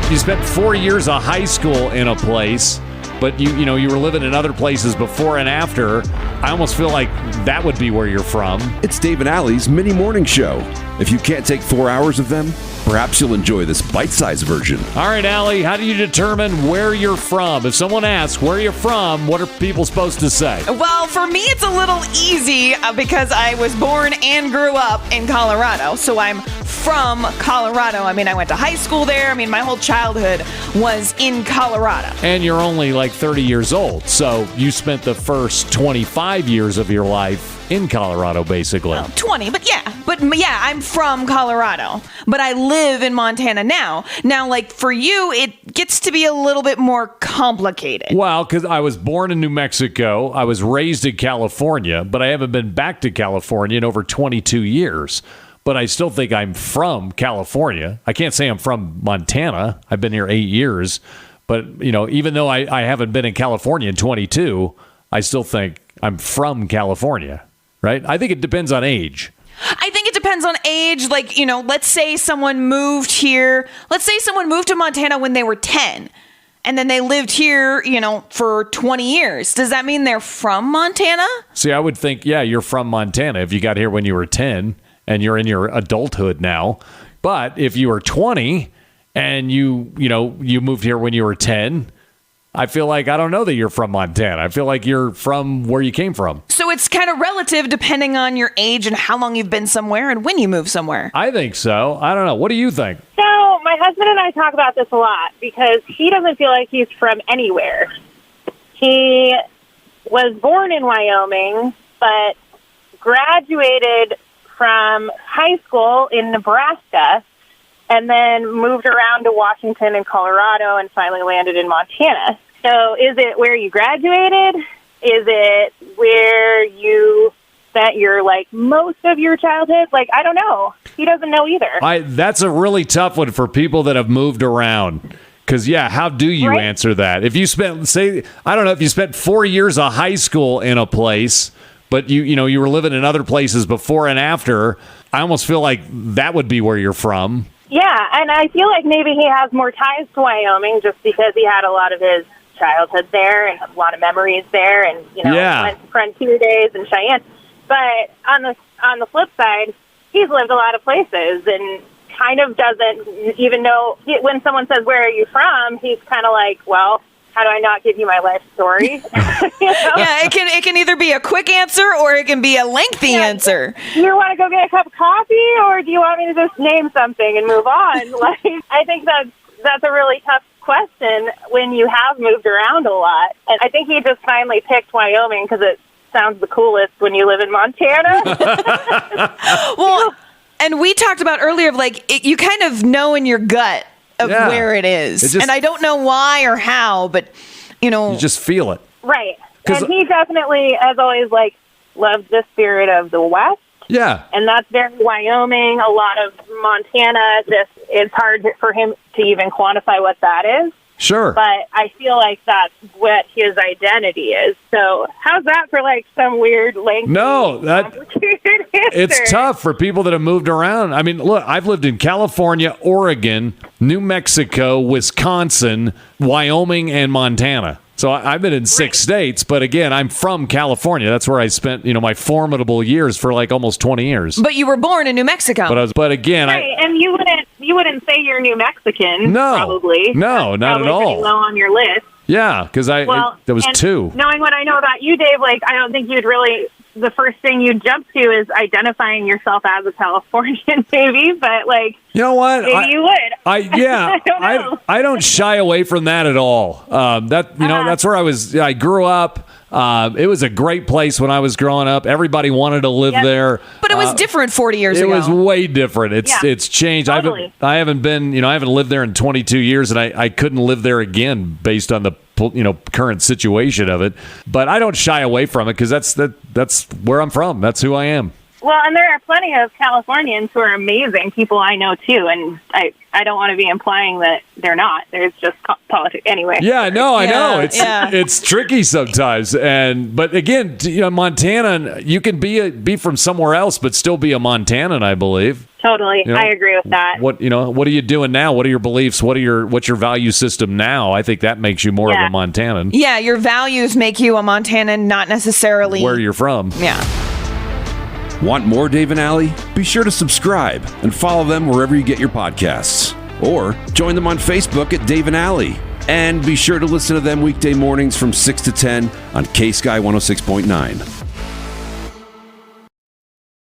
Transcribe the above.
You spent 4 years of high school in a place, but you were living in other places before and after. I almost feel like that would be where you're from. It's Dave and Allie's mini morning show. If you can't take 4 hours of them, perhaps you'll enjoy this bite-sized version. All right, Allie, how do you determine where you're from? If someone asks, where are you from, what are people supposed to say? Well, for me, it's a little easy because I was born and grew up in Colorado. So I'm from Colorado. I mean, I went to high school there. I mean, my whole childhood was in Colorado. And you're only like 30 years old, so you spent the first 25 years of your life in Colorado, basically. Well, 20, but yeah, I'm from Colorado, but I live in Montana now. Now, like for you, it gets to be a little bit more complicated. Well, because I was born in New Mexico, I was raised in California, but I haven't been back to California in over 22 years. But I still think I'm from California. I can't say I'm from Montana. I've been here 8 years. But, even though I haven't been in California in 22, I still think I'm from California, right? I think it depends on age. I think it depends on age. Like, let's say someone moved here. Let's say someone moved to Montana when they were 10. And then they lived here, for 20 years. Does that mean they're from Montana? See, I would think, yeah, you're from Montana if you got here when you were 10 and you're in your adulthood now. But if you were 20 and you moved here when you were 10, I feel like I don't know that you're from Montana. I feel like you're from where you came from. So it's kind of relative depending on your age and how long you've been somewhere and when you move somewhere. I think so. I don't know. What do you think? So my husband and I talk about this a lot because he doesn't feel like he's from anywhere. He was born in Wyoming, but graduated from high school in Nebraska and then moved around to Washington and Colorado and finally landed in Montana. So is it where you graduated? Is it where you spent your, most of your childhood? I don't know. He doesn't know either. That's a really tough one for people that have moved around. Because, how do you answer that? If you spent, I don't know, if you spent 4 years of high school in a place, but you were living in other places before and after, I almost feel like that would be where you're from. Yeah, and I feel like maybe he has more ties to Wyoming just because he had a lot of his childhood there and a lot of memories there and, went to Frontier Days and Cheyenne. But on the flip side, he's lived a lot of places and kind of doesn't even know. When someone says, where are you from, he's kind of like, well, how do I not give you my life story? Yeah, it can either be a quick answer or it can be a lengthy answer. Do you want to go get a cup of coffee, or do you want me to just name something and move on? I think that's a really tough question when you have moved around a lot. And I think he just finally picked Wyoming because it sounds the coolest when you live in Montana. Well, and we talked about earlier of you kind of know in your gut of where it is. And I don't know why or how, but, you just feel it. Right. And he definitely, as always, loved the spirit of the West. Yeah. And that's very Wyoming, a lot of Montana. It's hard for him to even quantify what that is. Sure. But I feel like that's what his identity is. So how's that for some weird lengthy, complicated answer? It's tough for people that have moved around. I mean, look, I've lived in California, Oregon, New Mexico, Wisconsin, Wyoming, and Montana. So I've been in 6 states, but again, I'm from California. That's where I spent, my formidable years for almost 20 years. But you were born in New Mexico. But again, and you wouldn't say you're New Mexican. No, probably. No, not at all. Pretty low on your list. Yeah, because there was 2. Knowing what I know about you, Dave, I don't think you'd really. The first thing you jump to is identifying yourself as a Californian, maybe. But you know what? Maybe you would. I don't shy away from that at all. That's where I was. I grew up. It was a great place when I was growing up. Everybody wanted to live there. But it was different 40 years ago. It was way different. It's changed. Totally. I haven't been. I haven't lived there in 22 years, and I couldn't live there again based on the current situation of it. But I don't shy away from it because that's where I'm from. That's who I am. Well, and there are plenty of Californians who are amazing people I know too, and I don't want to be implying that they're not. There's just politics anyway. Yeah, no, I know it's tricky sometimes, but again, Montana, you can be from somewhere else but still be a Montanan, I believe. Totally. You know, I agree with that. What are you doing now? What are your beliefs? What's your value system now? I think that makes you more of a Montanan. Yeah, your values make you a Montanan, not necessarily Where you're from. Yeah. Want more Dave and Allie? Be sure to subscribe and follow them wherever you get your podcasts. Or join them on Facebook at Dave and Allie. And be sure to listen to them weekday mornings from 6 to 10 on K-Sky 106.9.